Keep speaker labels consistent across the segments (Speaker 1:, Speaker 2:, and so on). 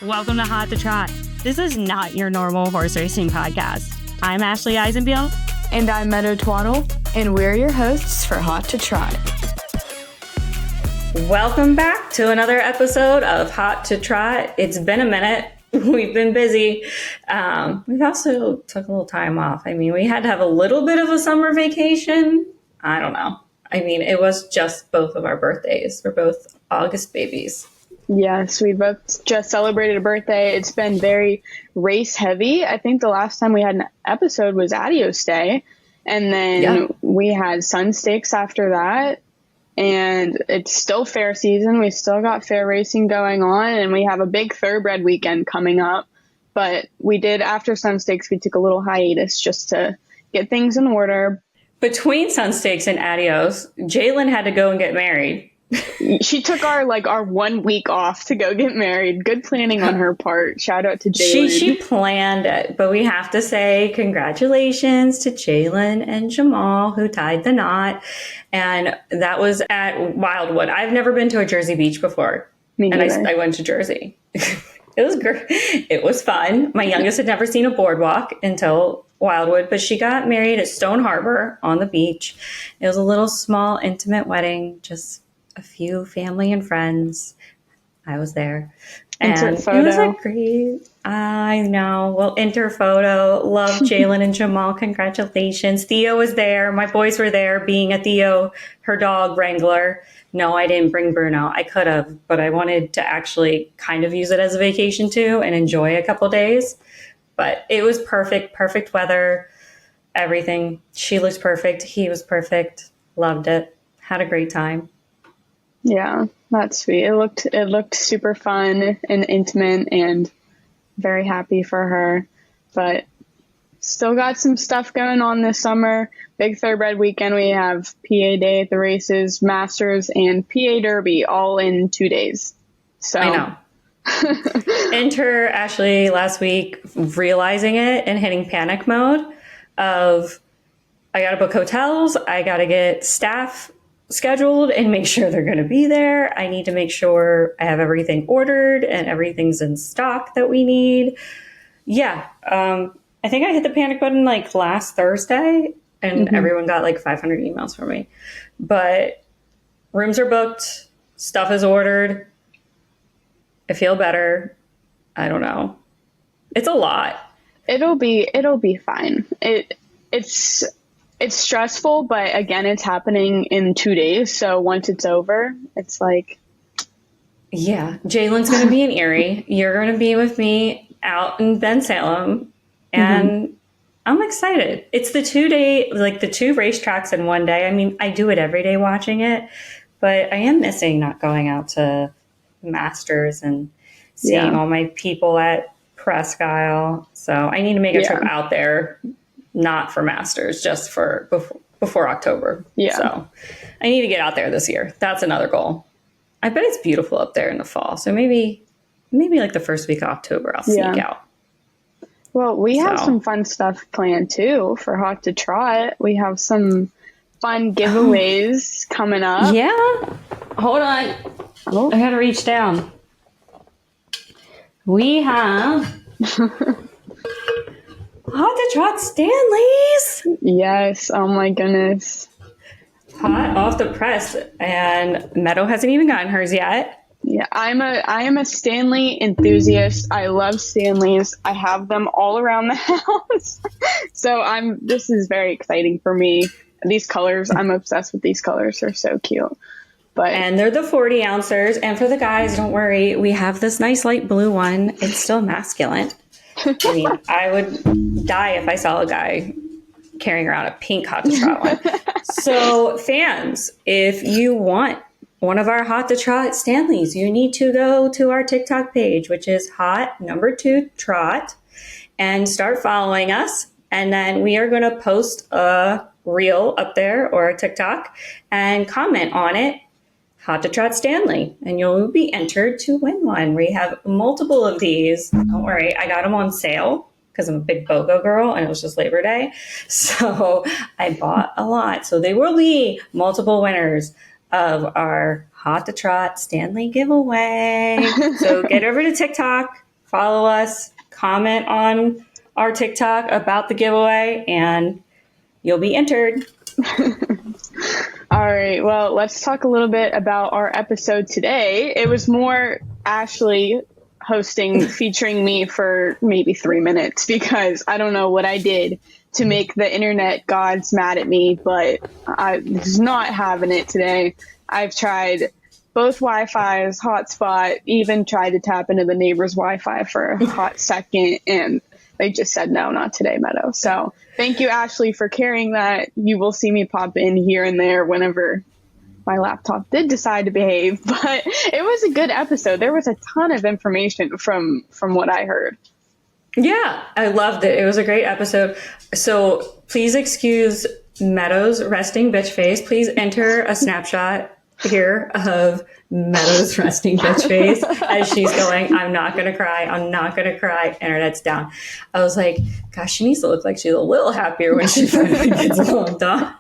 Speaker 1: Welcome to Hot to Trot. This is not your normal horse racing podcast. I'm Ashley Eisenbiel.
Speaker 2: And I'm Meadow Twaddle, and we're your hosts for Hot to Trot.
Speaker 1: Welcome back to another episode of Hot to Trot. It's been a minute. We've been busy. We've also took a little time off. I mean, we had to have a little bit of a summer vacation. I don't know. I mean, it was just both of our birthdays. We're both August babies.
Speaker 2: Yes, we both just celebrated a birthday. It's been very race heavy. I think the last time we had an episode was Adios Day. And then we had Sun Stakes after that. And it's still fair season. We still got fair racing going on. And we have a big thoroughbred weekend coming up. But we did, after Sun Stakes, we took a little hiatus just to get things in order.
Speaker 1: Between Sun Stakes and Adios, Jalen had to go and get married.
Speaker 2: She took our 1 week off to go get married. Good planning on her part. Shout out to Jalen.
Speaker 1: She planned it, but we have to say congratulations to Jalen and Jamal, who tied the knot. And that was at Wildwood. I've never been to a Jersey beach before.
Speaker 2: Me neither.
Speaker 1: And I went to Jersey. It was great. It was fun. My youngest had never seen a boardwalk until Wildwood, but she got married at Stone Harbor on the beach. It was a little small, intimate wedding, just a few family and friends. I was there. And it was a great, I know. Well, enter photo. Love Jalen and Jamal. Congratulations. Theo was there. My boys were there, being a Theo, her dog wrangler. No, I didn't bring Bruno. I could have, but I wanted to actually kind of use it as a vacation too and enjoy a couple days. But it was perfect weather, everything. She looked perfect. He was perfect. Loved it. Had a great time.
Speaker 2: Yeah, that's sweet. It looked super fun and intimate, and very happy for her. But still got some stuff going on this summer. Big thoroughbred weekend. We have PA Day at the races, Masters, and PA Derby all in 2 days. So
Speaker 1: I know. Enter Ashley last week realizing it and hitting panic mode of, I got to book hotels. I got to get staff scheduled and make sure they're going to be there. I need to make sure I have everything ordered and everything's in stock that we need. Yeah. I think I hit the panic button last Thursday and everyone got 500 emails from me, but rooms are booked. Stuff is ordered. I feel better. I don't know. It's a lot. It'll
Speaker 2: be fine. It's stressful, but again, it's happening in 2 days. So once it's over, it's
Speaker 1: yeah, Jalen's going to be in Erie. You're going to be with me out in Ben Salem. And I'm excited. It's the 2 day, the 2 racetracks in 1 day. I mean, I do it every day watching it, but I am missing not going out to Masters and seeing all my people at Presque Isle. So I need to make a trip out there. Not for Masters, just for before October. Yeah. So I need to get out there this year. That's another goal. I bet it's beautiful up there in the fall. So maybe the first week of October, I'll sneak out.
Speaker 2: Well, we have some fun stuff planned too for Hot to Trot. We have some fun giveaways coming up.
Speaker 1: Yeah. Hold on. Oh. I gotta reach down. We have Hot to Trot Stanleys.
Speaker 2: Yes. Oh my goodness.
Speaker 1: Hot off the press, and Meadow hasn't even gotten hers yet.
Speaker 2: Yeah, I am a Stanley enthusiast. I love Stanleys. I have them all around the house. So this is very exciting for me. These colors, I'm obsessed with these colors. They're so cute.
Speaker 1: And they're the 40 ouncers. And for the guys, don't worry, we have this nice light blue one. It's still masculine. I mean, I would die if I saw a guy carrying around a pink Hot to Trot one. So fans, if you want one of our Hot to Trot Stanleys, you need to go to our TikTok page, which is hot2trot, and start following us. And then we are going to post a reel up there or a TikTok and comment on it, Hot to Trot Stanley, and you'll be entered to win one. We have multiple of these. Don't worry, I got them on sale because I'm a big BOGO girl and it was just Labor Day. So I bought a lot. So they will be multiple winners of our Hot to Trot Stanley giveaway. So get over to TikTok, follow us, comment on our TikTok about the giveaway, and you'll be entered.
Speaker 2: All right. Well, let's talk a little bit about our episode today. It was more Ashley hosting, featuring me for maybe 3 minutes because I don't know what I did to make the internet gods mad at me, but I was not having it today. I've tried both Wi-Fi's, hotspot, even tried to tap into the neighbor's Wi-Fi for a hot second, and they just said, no, not today, Meadow. So thank you, Ashley, for carrying that. You will see me pop in here and there whenever my laptop did decide to behave, but it was a good episode. There was a ton of information from what I heard.
Speaker 1: Yeah, I loved it. It was a great episode. So please excuse Meadow's resting bitch face. Please enter a snapshot here of Meadow's resting bitch face as she's going, I'm not going to cry. I'm not going to cry. Internet's down. I was like, gosh, she needs to look like she's a little happier when she finally gets logged on.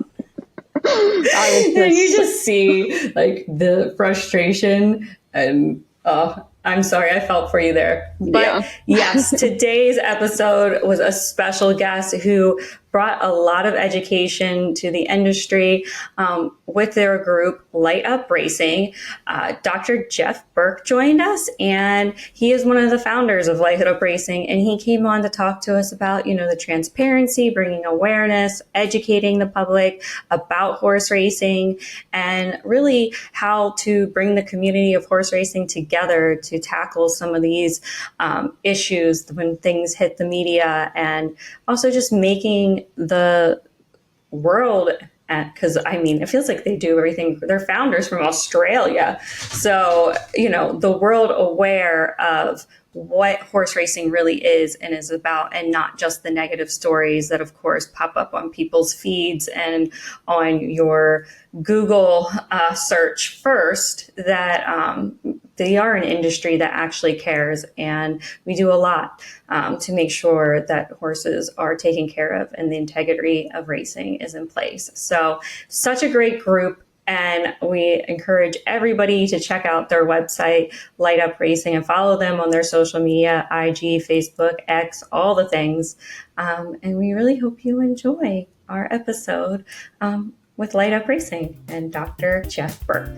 Speaker 1: And you just see like the frustration and I'm sorry, I felt for you there. But yes, today's episode was a special guest who brought a lot of education to the industry with their group, Light Up Racing. Dr. Jeff Berk joined us, and he is one of the founders of Light Up Racing. And he came on to talk to us about, the transparency, bringing awareness, educating the public about horse racing, and really how to bring the community of horse racing together to tackle some of these issues when things hit the media, and also just making the world, because it feels like they do everything. They're founders from Australia. So, the world aware of what horse racing really is and is about, and not just the negative stories that, of course, pop up on people's feeds and on your Google search first, that they are an industry that actually cares. And we do a lot to make sure that horses are taken care of and the integrity of racing is in place. So such a great group. And we encourage everybody to check out their website, Light Up Racing, and follow them on their social media, IG, Facebook, X, all the things. And we really hope you enjoy our episode with Light Up Racing and Dr. Jeff Berk.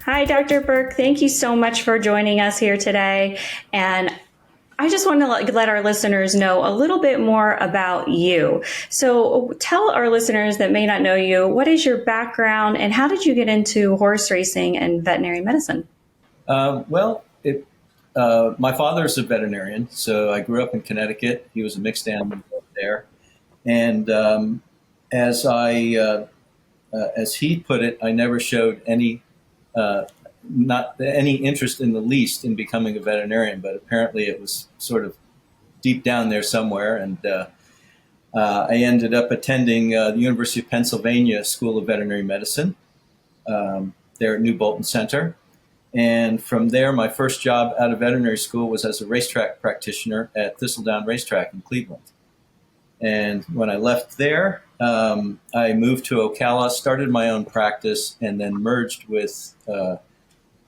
Speaker 1: Hi, Dr. Berk. Thank you so much for joining us here today. And I just want to let our listeners know a little bit more about you. So tell our listeners that may not know you, what is your background and how did you get into horse racing and veterinary medicine?
Speaker 3: My father is a veterinarian, so I grew up in Connecticut. He was a mixed animal there. And as he put it, I never showed not any interest in the least in becoming a veterinarian, but apparently it was sort of deep down there somewhere. And I ended up attending the University of Pennsylvania School of Veterinary Medicine there at New Bolton Center. And from there, my first job out of veterinary school was as a racetrack practitioner at Thistledown Racetrack in Cleveland. And when I left there, I moved to Ocala, started my own practice, and then merged with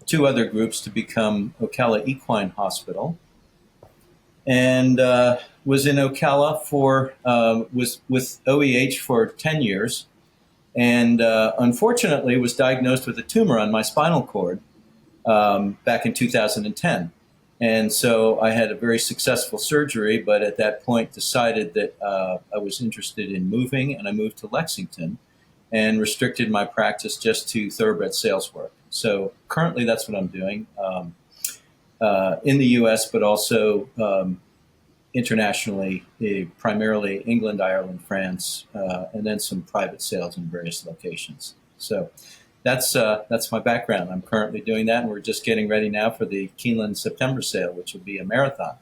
Speaker 3: two other groups to become Ocala Equine Hospital, and was in Ocala was with OEH for 10 years, and unfortunately was diagnosed with a tumor on my spinal cord back in 2010. And so I had a very successful surgery, but at that point decided that I was interested in moving, and I moved to Lexington and restricted my practice just to thoroughbred sales work. So currently that's what I'm doing in the U.S., but also internationally, primarily England, Ireland, France, and then some private sales in various locations. So that's my background. I'm currently doing that, and we're just getting ready now for the Keeneland September sale, which will be a marathon.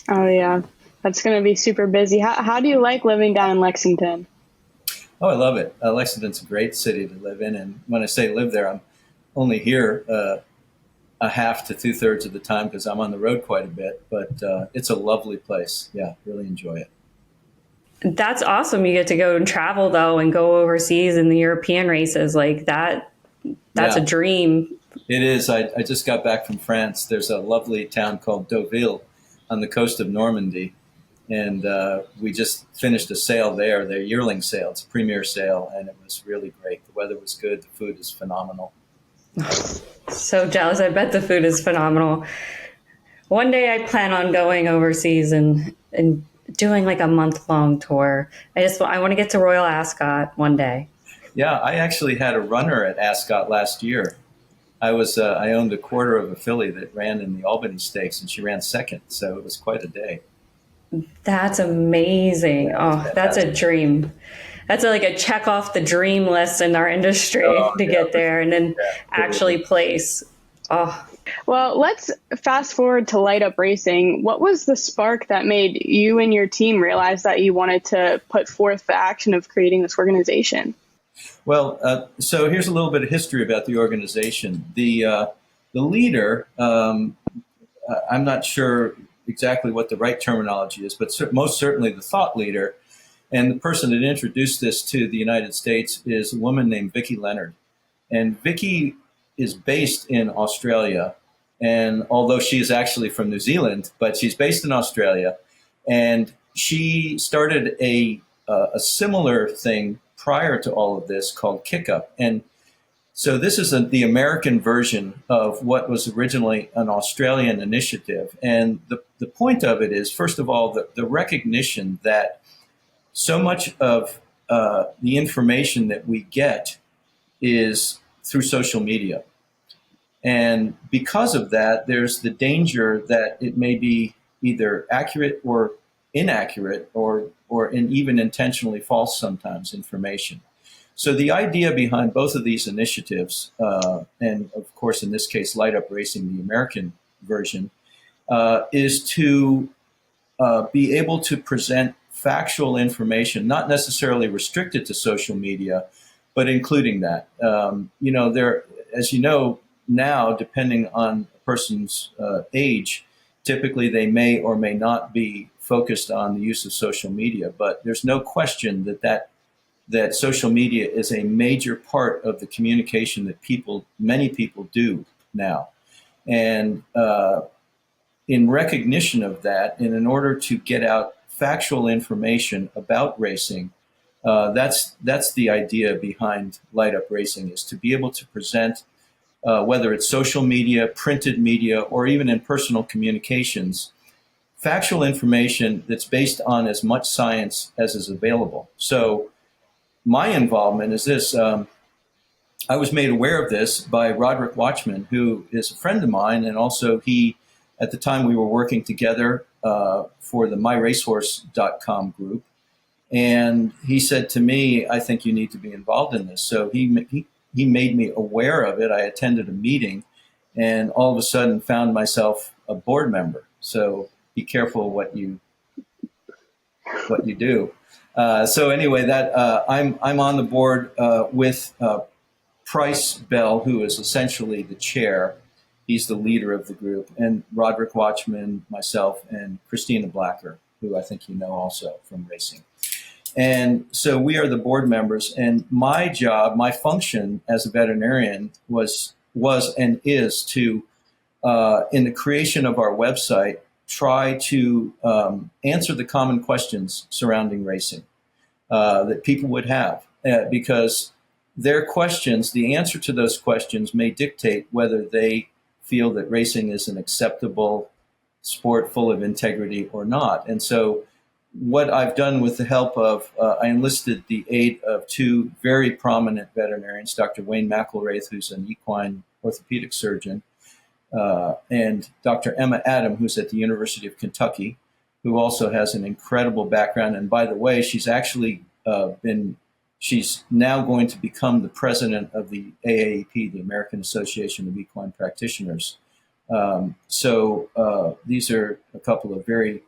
Speaker 2: Oh, yeah. That's going to be super busy. How do you like living down in Lexington?
Speaker 3: Oh, I love it. Lexington's a great city to live in. And when I say live there, I'm only here a half to 2/3 of the time because I'm on the road quite a bit. But it's a lovely place. Yeah, really enjoy it.
Speaker 1: That's awesome. You get to go and travel, though, and go overseas in the European races like that. That's a dream
Speaker 3: It is. I just got back from France. There's a lovely town called Deauville on the coast of Normandy. And we just finished a sale there, their yearling sale. It's a premier sale, and it was really great. The weather was good. The food is phenomenal.
Speaker 1: So jealous. I bet the food is phenomenal. One day I plan on going overseas and doing like a month-long tour. I want to get to Royal Ascot one day.
Speaker 3: Yeah, I actually had a runner at Ascot last year. I owned a quarter of a filly that ran in the Albany Stakes, and she ran second, so it was quite a day.
Speaker 1: That's amazing. Oh, that's a dream. That's like a check off the dream list in our industry to get there and then actually place. Oh.
Speaker 2: Well, let's fast forward to Light Up Racing. What was the spark that made you and your team realize that you wanted to put forth the action of creating this organization?
Speaker 3: Well, so here's a little bit of history about the organization. The leader, I'm not sure exactly what the right terminology is, but most certainly the thought leader and the person that introduced this to the United States is a woman named Vicki Leonard. And Vicki is based in Australia. And although she is actually from New Zealand, but she's based in Australia. And she started a similar thing prior to all of this called Kick Up. And so this is the American version of what was originally an Australian initiative. And the point of it is, first of all, the recognition that so much of the information that we get is through social media. And because of that, there's the danger that it may be either accurate or inaccurate or even intentionally false sometimes information. So the idea behind both of these initiatives, and of course in this case Light Up Racing, the American version, is to be able to present factual information, not necessarily restricted to social media, but including that. As you know, now, depending on a person's age, typically they may or may not be focused on the use of social media, but there's no question that social media is a major part of the communication that many people do now. And in recognition of that, and in order to get out factual information about racing, that's the idea behind Light Up Racing, is to be able to present, whether it's social media, printed media, or even in personal communications, factual information that's based on as much science as is available. So my involvement is this. I was made aware of this by Roderick Watchman, who is a friend of mine, and also at the time we were working together for the myracehorse.com group. And he said to me, I think you need to be involved in this. So he made me aware of it. I attended a meeting and all of a sudden found myself a board member. So be careful what you do. So anyway, I'm on the board with Price Bell, who is essentially the chair. He's the leader of the group, and Roderick Watchman, myself, and Christina Blacker, who I think you know also from racing. And so we are the board members, and my job, my function as a veterinarian was and is to, in the creation of our website, try to answer the common questions surrounding racing that people would have, because their questions, the answer to those questions may dictate whether they feel that racing is an acceptable sport full of integrity or not. And so what I've done with the help of, I enlisted the aid of two very prominent veterinarians, Dr. Wayne McElraith, who's an equine orthopedic surgeon, and Dr. Emma Adam, who's at the University of Kentucky, who also has an incredible background. And by the way, she's actually she's now going to become the president of the AAEP, the American Association of Equine Practitioners. So these are a couple of very,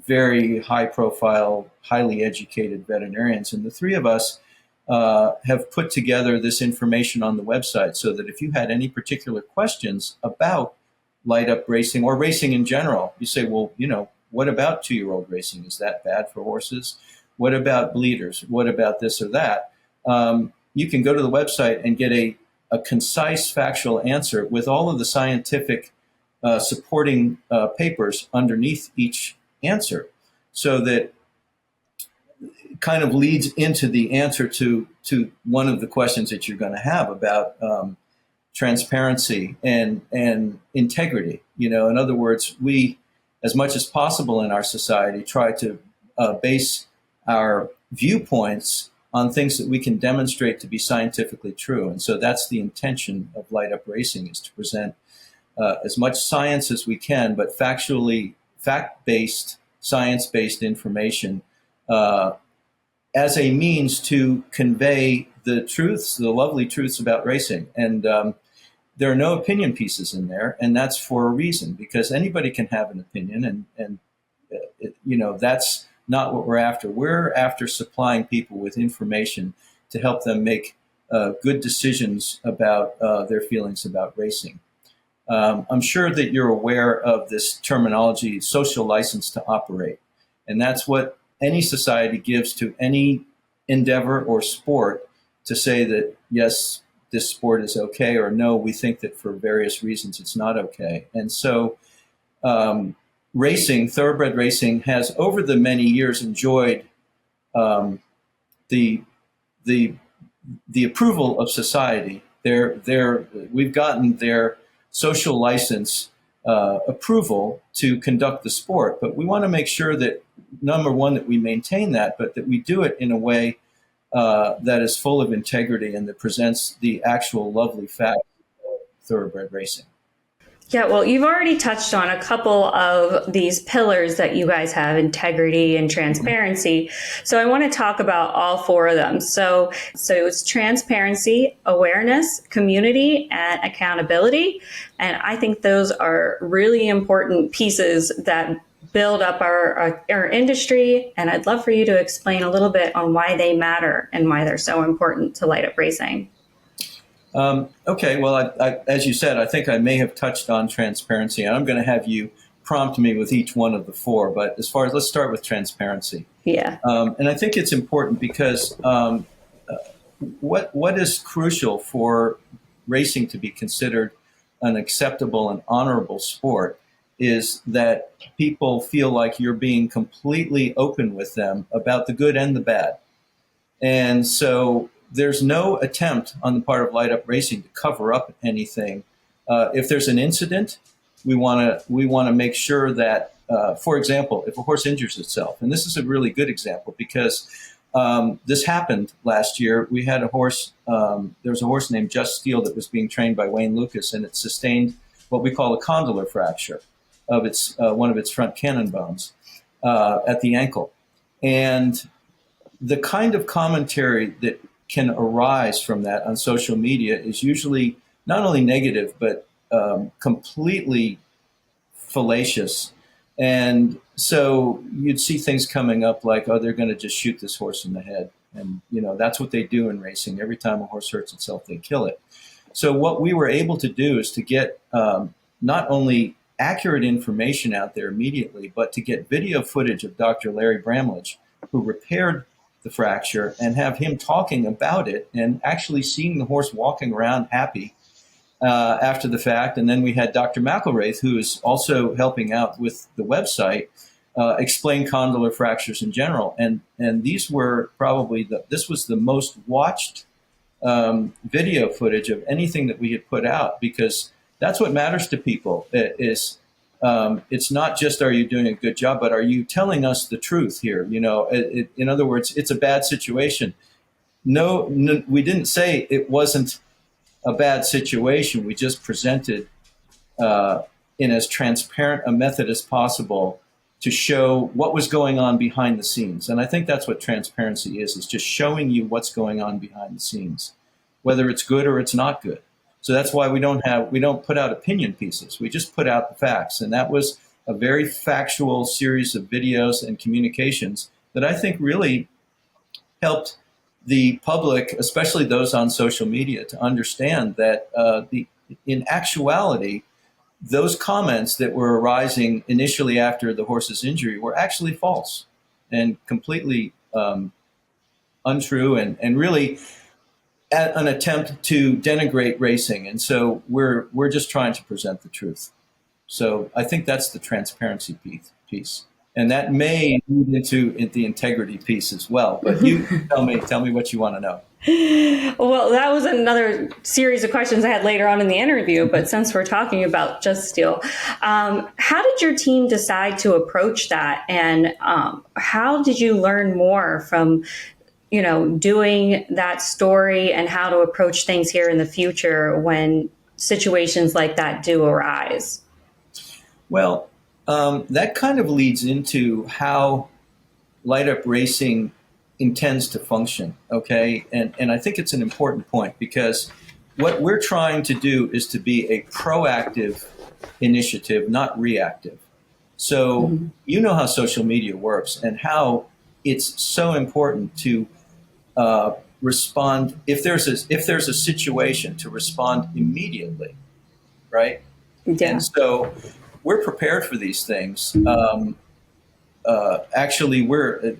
Speaker 3: very high profile, highly educated veterinarians. And the three of us have put together this information on the website so that if you had any particular questions about Light Up Racing or racing in general, you say, well, what about 2-year-old racing? Is that bad for horses? What about bleeders? What about this or that? You can go to the website and get a concise, factual answer with all of the scientific supporting papers underneath each answer, so that it kind of leads into the answer to one of the questions that you're going to have about transparency and integrity. In other words, we, as much as possible in our society, try to base our viewpoints on things that we can demonstrate to be scientifically true. And so that's the intention of Light Up Racing, is to present as much science as we can, but fact-based, science-based information as a means to convey the truths, the lovely truths about racing. And there are no opinion pieces in there, and that's for a reason, because anybody can have an opinion, and that's not what we're after. We're after supplying people with information to help them make good decisions about their feelings about racing. I'm sure that you're aware of this terminology, social license to operate. And that's what any society gives to any endeavor or sport, to say that, yes, this sport is okay, or no, we think that for various reasons it's not okay. And so racing, thoroughbred racing, has over the many years enjoyed the approval of society. We've gotten their social license approval to conduct the sport, but we want to make sure that, number one, that we maintain that, but that we do it in a way that is full of integrity and that presents the actual lovely fact of thoroughbred racing.
Speaker 1: Yeah, well, you've already touched on a couple of these pillars that you guys have: integrity and transparency. So I want to talk about all four of them. So it's transparency, awareness, community, and accountability. And I think those are really important pieces that build up our industry. And I'd love for you to explain a little bit on why they matter and why they're so important to Light Up Racing.
Speaker 3: Okay, well, I, as you said, I think I may have touched on transparency, and I'm going to have you prompt me with each one of the four. But let's start with transparency.
Speaker 1: Yeah.
Speaker 3: And I think it's important because what is crucial for racing to be considered an acceptable and honorable sport is that people feel like you're being completely open with them about the good and the bad. And so there's no attempt on the part of Light Up Racing to cover up anything. If there's an incident, we want to make sure that, for example, if a horse injures itself, and this is a really good example because this happened last year. We had a horse. There was a horse named Just Steel that was being trained by Wayne Lucas, and it sustained what we call a condylar fracture of its one of its front cannon bones at the ankle. And the kind of commentary that can arise from that on social media is usually not only negative, but completely fallacious. And so you'd see things coming up like, oh, they're going to just shoot this horse in the head. And, that's what they do in racing. Every time a horse hurts itself, they kill it. So what we were able to do is to get not only accurate information out there immediately, but to get video footage of Dr. Larry Bramlage, who repaired the fracture, and have him talking about it and actually seeing the horse walking around happy after the fact. And then we had Dr. McElraith, who is also helping out with the website, explain condylar fractures in general. And these were probably this was the most watched video footage of anything that we had put out, because that's what matters to people. It's not just, are you doing a good job, but are you telling us the truth here? In other words, it's a bad situation. No, we didn't say it wasn't a bad situation. We just presented in as transparent a method as possible to show what was going on behind the scenes. And I think that's what transparency is just showing you what's going on behind the scenes, whether it's good or it's not good. So that's why we don't put out opinion pieces. We just put out the facts. And that was a very factual series of videos and communications that I think really helped the public, especially those on social media, to understand that in actuality, those comments that were arising initially after the horse's injury were actually false and completely untrue, and really an attempt to denigrate racing. And so we're just trying to present the truth. So I think that's the transparency piece. And that may lead into the integrity piece as well. But you tell me what you want to know.
Speaker 1: Well, that was another series of questions I had later on in the interview. But since we're talking about Just Steel, how did your team decide to approach that? And how did you learn more from, doing that story and how to approach things here in the future when situations like that do arise?
Speaker 3: Well, that kind of leads into how Light Up Racing intends to function, okay? And I think it's an important point because what we're trying to do is to be a proactive initiative, not reactive. So you know how social media works and how it's so important to respond if there's a situation, to respond immediately, right?
Speaker 1: Yeah.
Speaker 3: And so we're prepared for these things. Actually,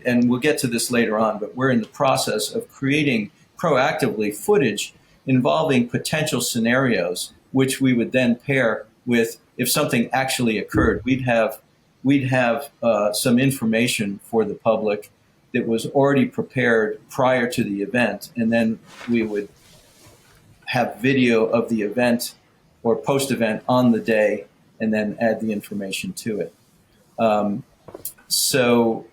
Speaker 3: and we'll get to this later on, but we're in the process of creating proactively footage involving potential scenarios, which we would then pair with if something actually occurred. We'd have some information for the public that was already prepared prior to the event, and then we would have video of the event or post-event on the day, and then add the information to it. So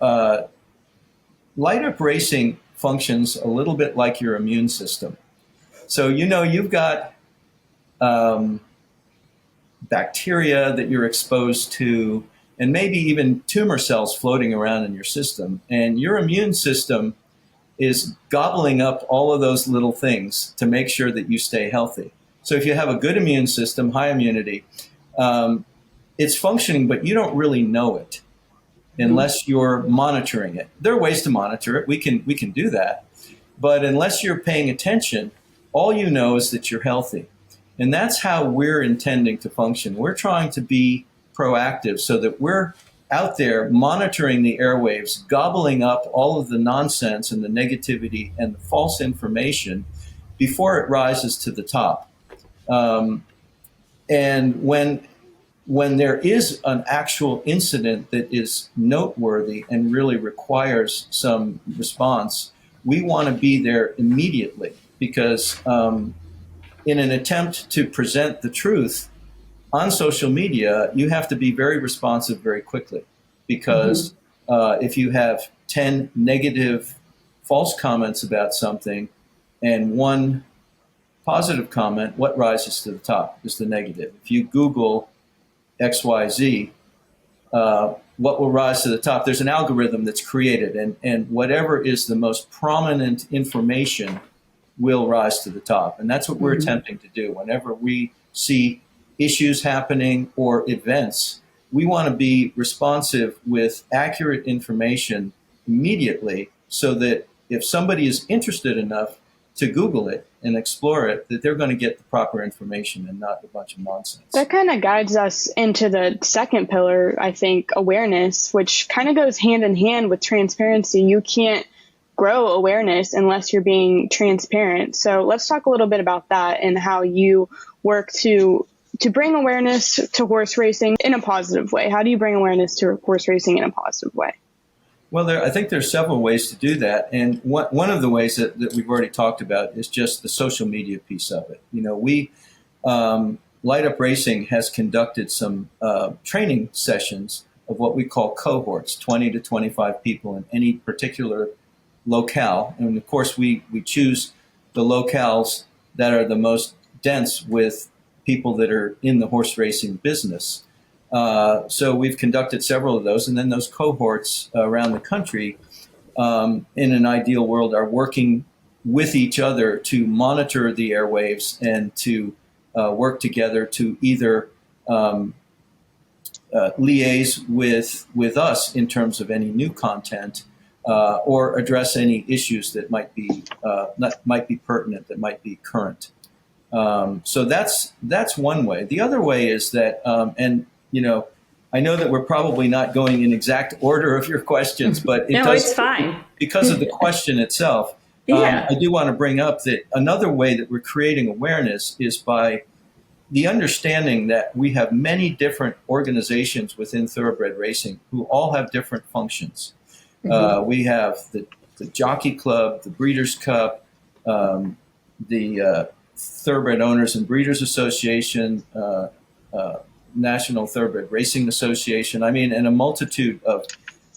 Speaker 3: Light Up Racing functions a little bit like your immune system. So you've got bacteria that you're exposed to, and maybe even tumor cells floating around in your system. And your immune system is gobbling up all of those little things to make sure that you stay healthy. So if you have a good immune system, high immunity, it's functioning, but you don't really know it unless you're monitoring it. There are ways to monitor it. We can do that. But unless you're paying attention, all you know is that you're healthy. And that's how we're intending to function. We're trying to be proactive so that we're out there monitoring the airwaves, gobbling up all of the nonsense and the negativity and the false information before it rises to the top. And when there is an actual incident that is noteworthy and really requires some response, we want to be there immediately because in an attempt to present the truth on social media, you have to be very responsive very quickly because if you have 10 negative false comments about something and one positive comment, what rises to the top is the negative. If you Google XYZ, what will rise to the top? There's an algorithm that's created, and whatever is the most prominent information will rise to the top. And that's what we're attempting to do. Whenever we see issues happening or events, we want to be responsive with accurate information immediately so that if somebody is interested enough to Google it and explore it, that they're going to get the proper information and not a bunch of nonsense.
Speaker 2: That kind of guides us into the second pillar, I think, awareness, which kind of goes hand in hand with transparency. You can't grow awareness unless you're being transparent. So let's talk a little bit about that and how you work to bring awareness to horse racing in a positive way. How do you bring awareness to horse racing in a positive way?
Speaker 3: Well, I think there's several ways to do that. And one of the ways that we've already talked about is just the social media piece of it. We, Light Up Racing has conducted some training sessions of what we call cohorts, 20 to 25 people in any particular locale. And of course, we choose the locales that are the most dense with people that are in the horse racing business. So we've conducted several of those, and then those cohorts around the country, in an ideal world, are working with each other to monitor the airwaves and to work together to either liaise with us in terms of any new content or address any issues that might be pertinent, that might be current. So that's one way. The other way is that, I know that we're probably not going in exact order of your questions, but
Speaker 1: it's fine
Speaker 3: because of the question itself.
Speaker 1: Yeah.
Speaker 3: I do want to bring up that another way that we're creating awareness is by the understanding that we have many different organizations within thoroughbred racing who all have different functions. We have the Jockey Club, the Breeders' Cup, the Thoroughbred Owners and Breeders Association, National Thoroughbred Racing Association. I mean, and a multitude of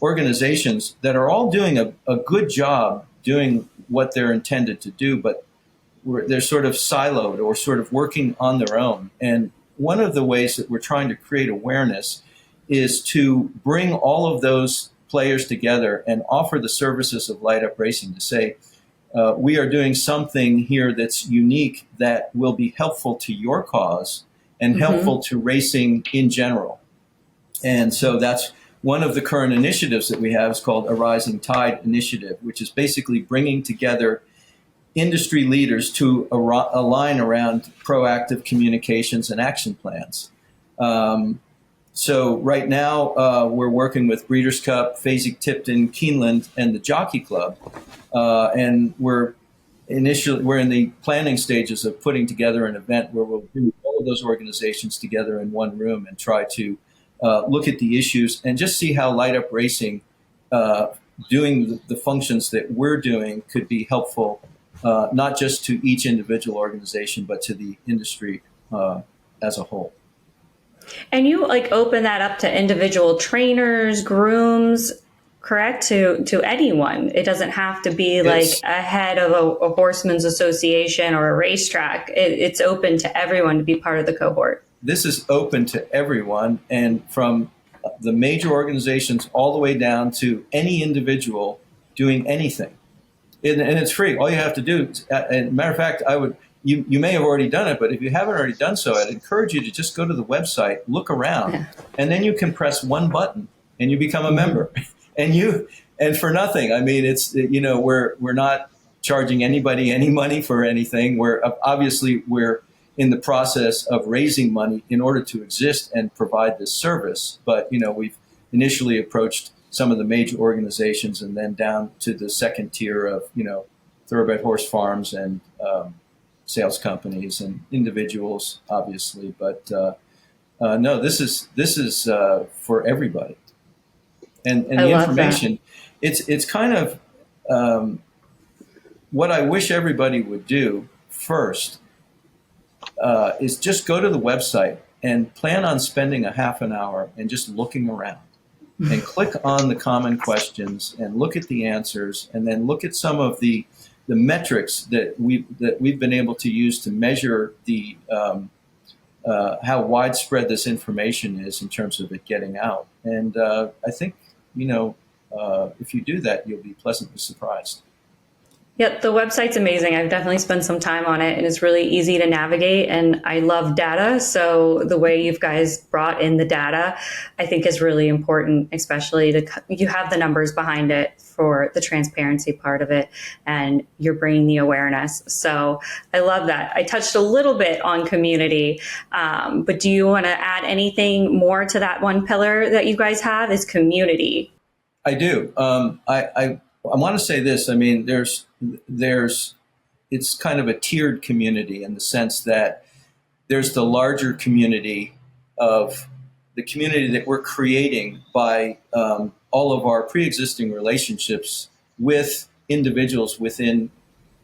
Speaker 3: organizations that are all doing a good job doing what they're intended to do, but they're sort of siloed or sort of working on their own. And one of the ways that we're trying to create awareness is to bring all of those players together and offer the services of Light Up Racing to say, we are doing something here that's unique that will be helpful to your cause and helpful to racing in general. And so that's one of the current initiatives that we have is called a Rising Tide Initiative, which is basically bringing together industry leaders to align around proactive communications and action plans. So right now we're working with Breeders' Cup, Fasig, Tipton, Keeneland, and the Jockey Club, and we're in the planning stages of putting together an event where we'll bring all of those organizations together in one room and try to look at the issues and just see how Light Up Racing doing the functions that we're doing could be helpful, not just to each individual organization, but to the industry as a whole.
Speaker 1: And you open that up to individual trainers, grooms, correct? To anyone. It doesn't have to be a head of a horseman's association or a racetrack. It's open to everyone to be part of the cohort.
Speaker 3: This is open to everyone, and from the major organizations all the way down to any individual doing anything. And it's free. All you have to do, and matter of fact, you may have already done it, but if you haven't already done so, I'd encourage you to just go to the website, look around, and then you can press one button and you become a member. And for nothing. I mean, it's, we're not charging anybody any money for anything. We're in the process of raising money in order to exist and provide this service. But, we've initially approached some of the major organizations and then down to the second tier of, thoroughbred horse farms and sales companies and individuals, obviously. But no, this is for everybody. And the information, it's kind of what I wish everybody would do first is just go to the website and plan on spending a half an hour and just looking around and click on the common questions and look at the answers and then look at some of the metrics that we've been able to use to measure the how widespread this information is in terms of it getting out. And I think, if you do that, you'll be pleasantly surprised.
Speaker 1: Yep, the website's amazing. I've definitely spent some time on it, and it's really easy to navigate, and I love data. So the way you guys brought in the data, I think is really important, especially you have the numbers behind it for the transparency part of it, and you're bringing the awareness. So I love that. I touched a little bit on community, but do you want to add anything more to that one pillar that you guys have is community?
Speaker 3: I do. I want to say this. I mean, it's kind of a tiered community in the sense that there's the larger community of the community that we're creating by all of our pre-existing relationships with individuals within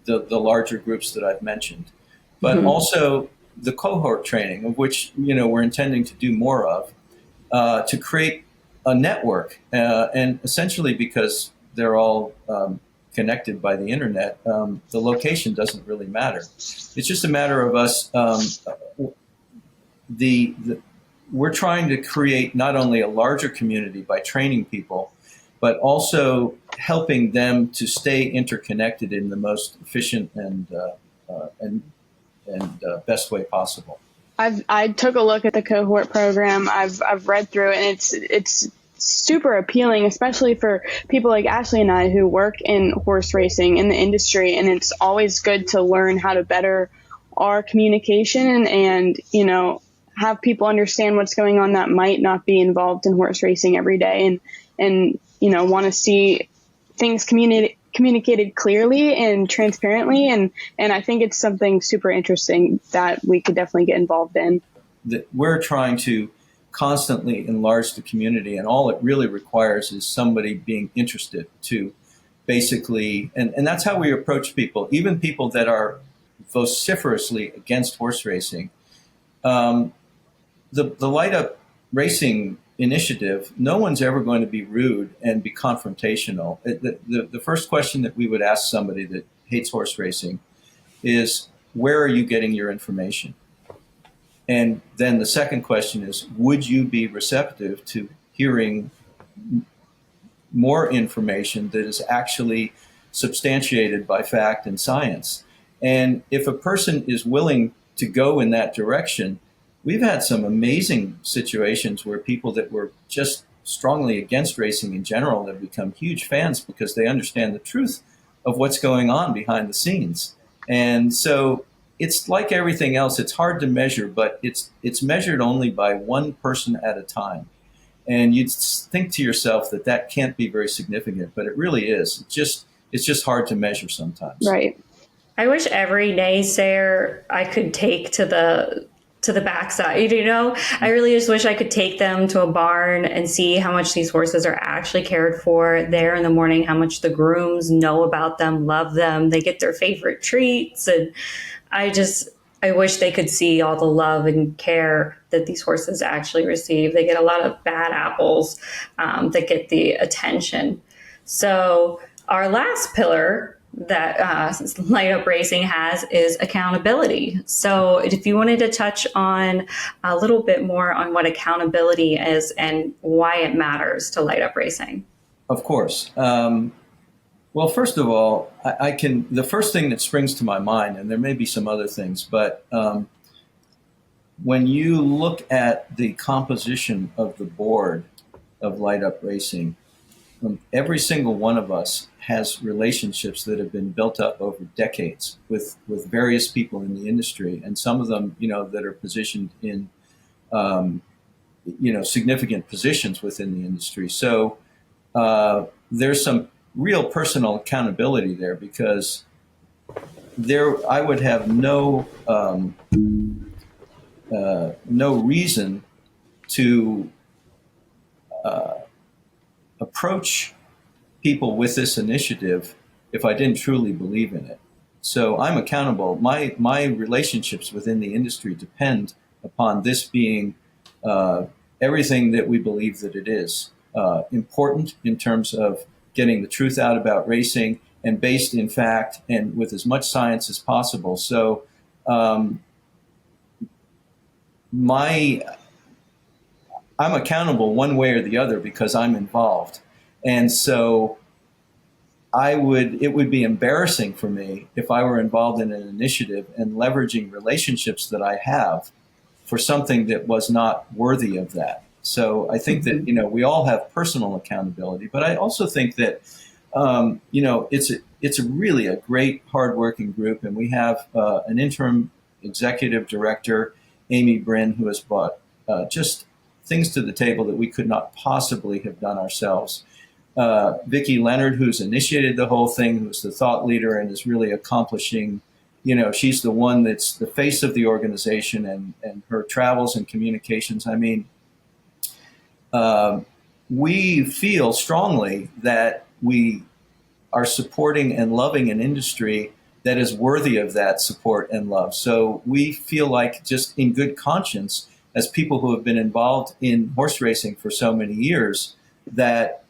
Speaker 3: the larger groups that I've mentioned, but also the cohort training, of which we're intending to do more of, to create a network, and essentially because they're all connected by the internet, the location doesn't really matter. It's just a matter of us. We're trying to create not only a larger community by training people, but also helping them to stay interconnected in the most efficient and best way possible.
Speaker 2: I took a look at the cohort program. I've read through it, and it's super appealing, especially for people like Ashley and I who work in horse racing in the industry. And it's always good to learn how to better our communication and have people understand what's going on that might not be involved in horse racing every day and want to see things communicated clearly and transparently. And I think it's something super interesting that we could definitely get involved in.
Speaker 3: That we're trying to constantly enlarge the community, and all it really requires is somebody being interested to basically, and that's how we approach people, even people that are vociferously against horse racing. The Light Up Racing initiative, no one's ever going to be rude and be confrontational. The first question that we would ask somebody that hates horse racing is, where are you getting your information? And then the second question is, would you be receptive to hearing more information that is actually substantiated by fact and science? And if a person is willing to go in that direction, we've had some amazing situations where people that were just strongly against racing in general have become huge fans because they understand the truth of what's going on behind the scenes. And so it's like everything else. It's hard to measure, but it's measured only by one person at a time. And you'd think to yourself that that can't be very significant, but it really is. It's just hard to measure sometimes.
Speaker 2: Right.
Speaker 1: I wish every naysayer I could take to the backside, I really just wish I could take them to a barn and see how much these horses are actually cared for there in the morning, how much the grooms know about them, love them, they get their favorite treats. And I wish they could see all the love and care that these horses actually receive. They get a lot of bad apples that get the attention. So our last pillar that Light Up Racing has is accountability. So if you wanted to touch on a little bit more on what accountability is and why it matters to Light Up Racing.
Speaker 3: Of course. Well, first of all, the first thing that springs to my mind, and there may be some other things, but when you look at the composition of the board of Light Up Racing, every single one of us has relationships that have been built up over decades with various people in the industry, and some of them, that are positioned in, significant positions within the industry. So there's some real personal accountability there, because I would have no reason to approach people with this initiative if I didn't truly believe in it. So I'm accountable. My relationships within the industry depend upon this being everything that we believe that it is. Important in terms of getting the truth out about racing, and based in fact and with as much science as possible. So I'm accountable one way or the other because I'm involved. And so it would be embarrassing for me if I were involved in an initiative and leveraging relationships that I have for something that was not worthy of that. So I think that, we all have personal accountability, but I also think that, it's really a great hardworking group. And we have an interim executive director, Amy Brin, who has brought just things to the table that we could not possibly have done ourselves. Vicki Leonard, who's initiated the whole thing, who's the thought leader and is really accomplishing, she's the one that's the face of the organization, and her travels and communications. I mean, we feel strongly that we are supporting and loving an industry that is worthy of that support and love. So we feel like, just in good conscience, as people who have been involved in horse racing for so many years, that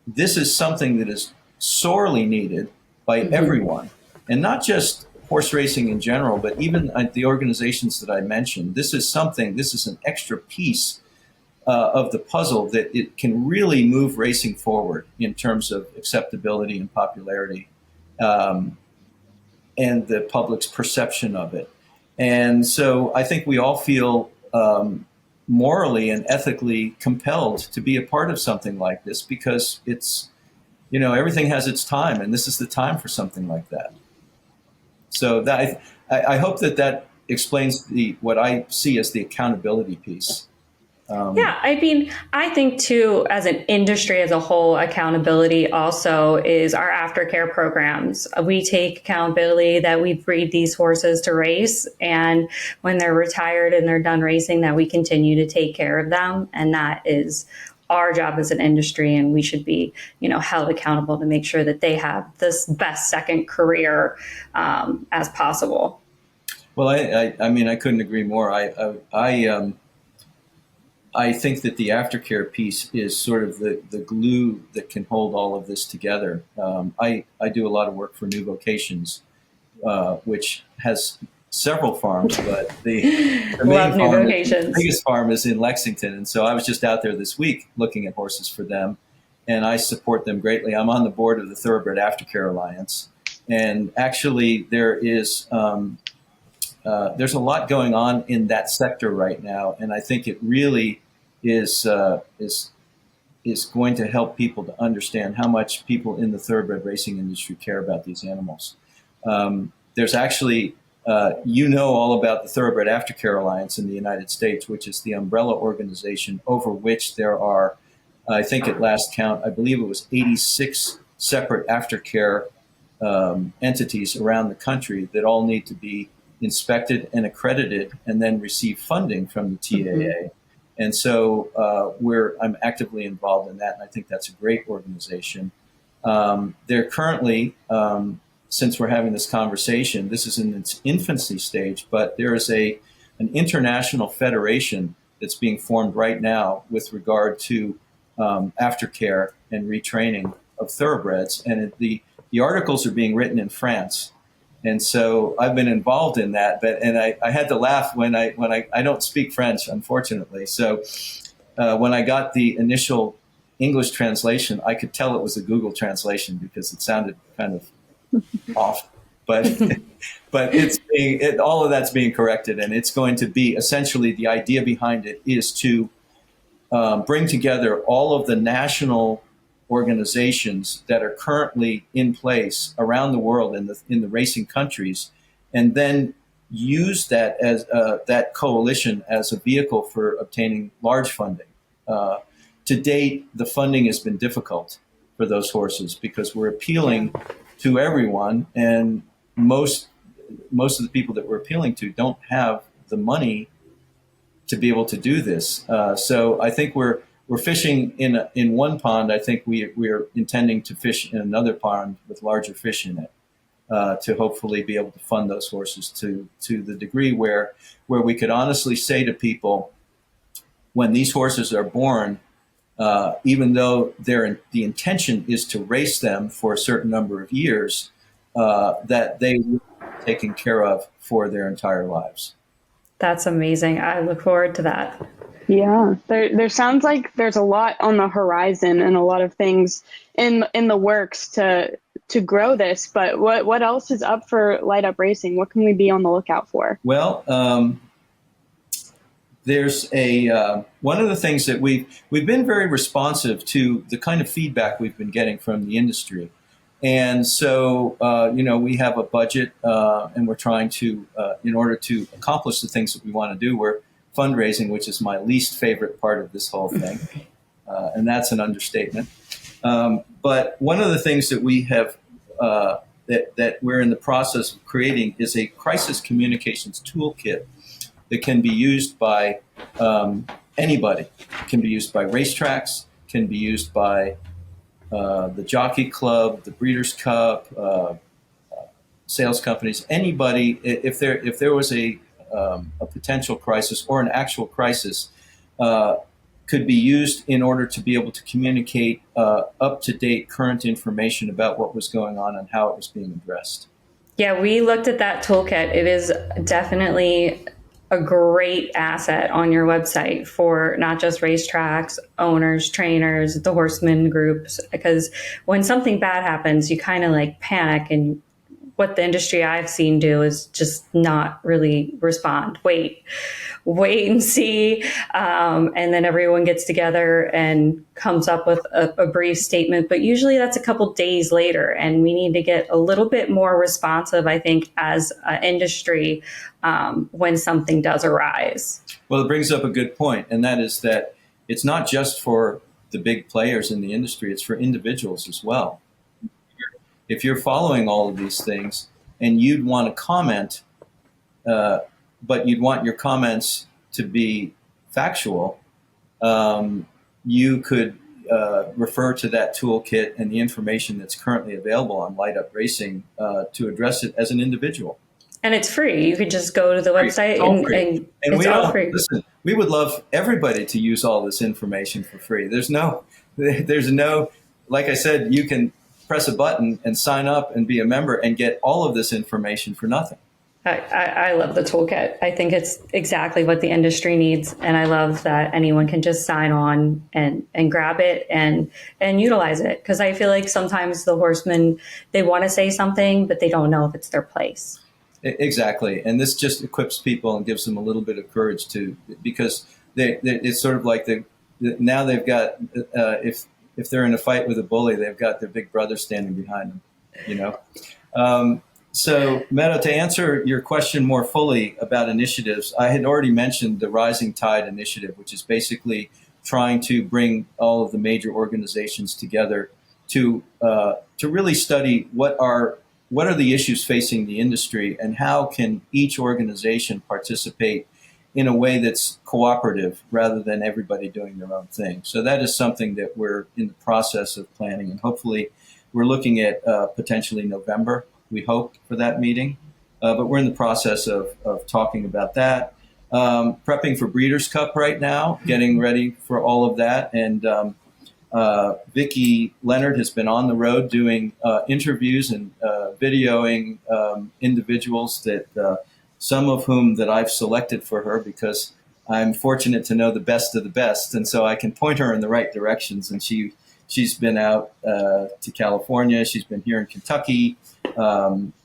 Speaker 3: this is something that is sorely needed by everyone, and not just horse racing in general, but even the organizations that I mentioned. This is an extra piece of the puzzle that it can really move racing forward in terms of acceptability and popularity, and the public's perception of it. And so I think we all feel morally and ethically compelled to be a part of something like this, because it's, everything has its time, and this is the time for something like that. So that I hope that explains what I see as the accountability piece.
Speaker 1: Yeah, I mean, I think too, as an industry as a whole, accountability also is our aftercare programs. We take accountability that we breed these horses to race, and when they're retired and they're done racing, that we continue to take care of them, and that is our job as an industry, and we should be, held accountable to make sure that they have this best second career as possible.
Speaker 3: Well, I mean, I couldn't agree more. I think that the aftercare piece is sort of the glue that can hold all of this together. I do a lot of work for New Vocations, which has several farms, but the main farm, the biggest farm is in Lexington. And so I was just out there this week looking at horses for them, and I support them greatly. I'm on the board of the Thoroughbred Aftercare Alliance. And actually there's a lot going on in that sector right now, and I think it really is going to help people to understand how much people in the thoroughbred racing industry care about these animals. There's actually, all about the Thoroughbred Aftercare Alliance in the United States, which is the umbrella organization over which there are, I think at last count, I believe it was 86 separate aftercare entities around the country that all need to be inspected and accredited and then receive funding from the TAA. Mm-hmm. And so I'm actively involved in that, and I think that's a great organization. They're currently, since we're having this conversation, this is in its infancy stage, but there is an international federation that's being formed right now with regard to aftercare and retraining of thoroughbreds. And the articles are being written in France. And so I've been involved in that, and I had to laugh when I don't speak French, unfortunately. So when I got the initial English translation, I could tell it was a Google translation because it sounded kind of off. But all of that's being corrected, and it's going to be essentially the idea behind it is to bring together all of the national organizations that are currently in place around the world in the racing countries, and then use that as that coalition as a vehicle for obtaining large funding. To date, the funding has been difficult for those horses because we're appealing to everyone, and most of the people that we're appealing to don't have the money to be able to do this. So I think we're fishing in one pond. I think we're intending to fish in another pond with larger fish in it to hopefully be able to fund those horses to the degree where we could honestly say to people, when these horses are born, even though the intention is to race them for a certain number of years, that they will be taken care of for their entire lives.
Speaker 1: That's amazing. I look forward to that.
Speaker 2: Yeah, there sounds like there's a lot on the horizon and a lot of things in the works to grow this. But what else is up for Light Up Racing? What can we be on the lookout for?
Speaker 3: Well, there's one of the things that we've been very responsive to the kind of feedback we've been getting from the industry. And so, we have a budget and we're trying to, in order to accomplish the things that we want to do, we're fundraising, which is my least favorite part of this whole thing. And that's an understatement. But one of the things that we have, that we're in the process of creating is a crisis communications toolkit that can be used by anybody. It can be used by racetracks, can be used by the Jockey Club, the Breeders' Cup, sales companies, anybody. If there was a potential crisis or an actual crisis, could be used in order to be able to communicate up-to-date current information about what was going on and how it was being addressed.
Speaker 1: Yeah, we looked at that toolkit. It is definitely a great asset on your website for not just racetracks, owners, trainers, the horseman groups, because when something bad happens, you kind of like panic, and what the industry I've seen do is just not really respond. Wait, wait and see. And then everyone gets together and comes up with a brief statement. But usually that's a couple days later. And we need to get a little bit more responsive, I think, as an industry when something does arise.
Speaker 3: Well, it brings up a good point, and that is that it's not just for the big players in the industry, it's for individuals as well. If you're following all of these things and you'd want to comment, but you'd want your comments to be factual, you could refer to that toolkit and the information that's currently available on Light Up Racing to address it as an individual.
Speaker 1: And it's free. You could just go to the website and it's all free.
Speaker 3: Listen, we would love everybody to use all this information for free. There's no, like I said, you can press a button and sign up and be a member and get all of this information for nothing.
Speaker 1: I love the toolkit. I think it's exactly what the industry needs. And I love that anyone can just sign on and grab it and utilize it. Because I feel like sometimes the horsemen, they want to say something, but they don't know if it's their place.
Speaker 3: Exactly. And this just equips people and gives them a little bit of courage because it's sort of like now they've got, if they're in a fight with a bully, they've got their big brother standing behind them, So, Meadow, to answer your question more fully about initiatives, I had already mentioned the Rising Tide Initiative, which is basically trying to bring all of the major organizations together to really study what are the issues facing the industry and how can each organization participate in a way that's cooperative rather than everybody doing their own thing. So that is something that we're in the process of planning, and hopefully we're looking at potentially November. We hope for that meeting, but we're in the process of talking about that. Prepping for Breeders' Cup right now, getting ready for all of that. And Vicki Leonard has been on the road doing interviews and videoing individuals that some of whom that I've selected for her because I'm fortunate to know the best of the best. And so I can point her in the right directions. And she's been out to California. She's been here in Kentucky.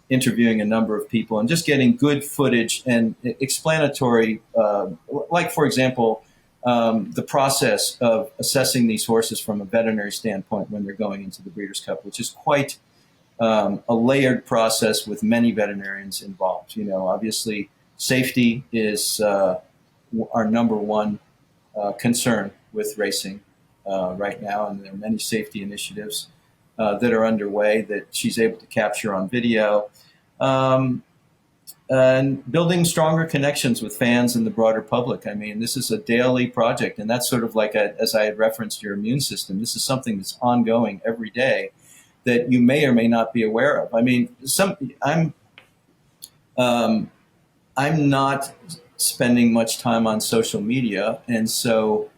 Speaker 3: Interviewing a number of people and just getting good footage and explanatory, like, for example, the process of assessing these horses from a veterinary standpoint when they're going into the Breeders' Cup, which is quite a layered process with many veterinarians involved. Obviously, safety is our number one concern with racing right now, and there are many safety initiatives that are underway that she's able to capture on video, and building stronger connections with fans and the broader public. I mean, this is a daily project, and that's sort of like, as I had referenced your immune system, this is something that's ongoing every day that you may or may not be aware of. I mean, I'm not spending much time on social media, and so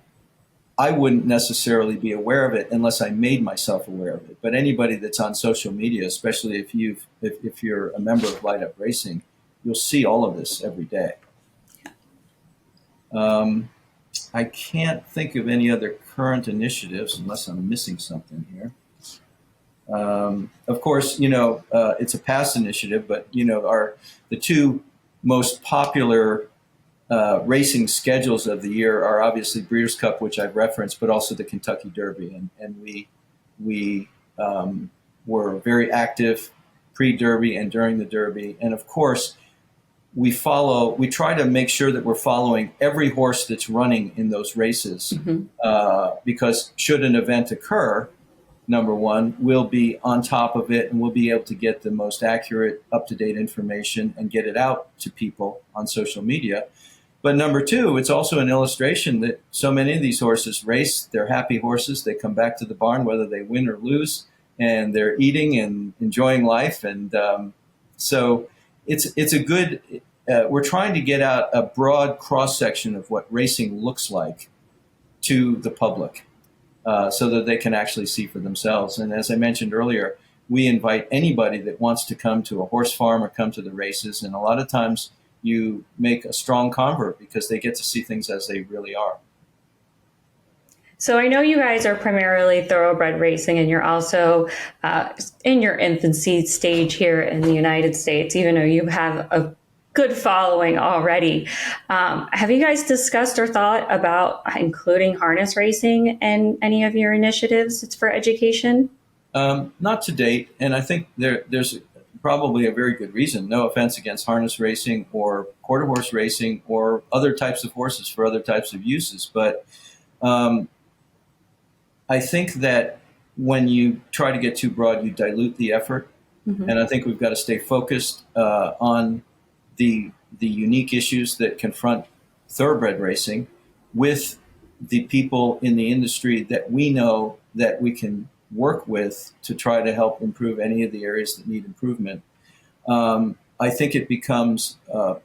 Speaker 3: I wouldn't necessarily be aware of it unless I made myself aware of it. But anybody that's on social media, especially if you're a member of Light Up Racing, you'll see all of this every day. I can't think of any other current initiatives unless I'm missing something here. Of course, it's a past initiative, but the two most popular racing schedules of the year are obviously Breeders' Cup, which I've referenced, but also the Kentucky Derby. And we were very active pre-Derby and during the Derby. And of course, we try to make sure that we're following every horse that's running in those races, because should an event occur, number one, we'll be on top of it and we'll be able to get the most accurate, up-to-date information and get it out to people on social media. But number two, it's also an illustration that so many of these horses race. They're happy horses. They come back to the barn, whether they win or lose, and they're eating and enjoying life. And so it's a good, we're trying to get out a broad cross-section of what racing looks like to the public so that they can actually see for themselves. And as I mentioned earlier, we invite anybody that wants to come to a horse farm or come to the races. And a lot of times, you make a strong convert because they get to see things as they really are.
Speaker 1: So I know you guys are primarily thoroughbred racing, and you're also in your infancy stage here in the United States, even though you have good following already. Have you guys discussed or thought about including harness racing in any of your initiatives for education?
Speaker 3: Not to date, and I think there's probably a very good reason. No offense against harness racing or quarter horse racing or other types of horses for other types of uses, but I think that when you try to get too broad, you dilute the effort. Mm-hmm. And I think we've got to stay focused on the unique issues that confront thoroughbred racing with the people in the industry that we know that we can work with to try to help improve any of the areas that need improvement. I think it becomes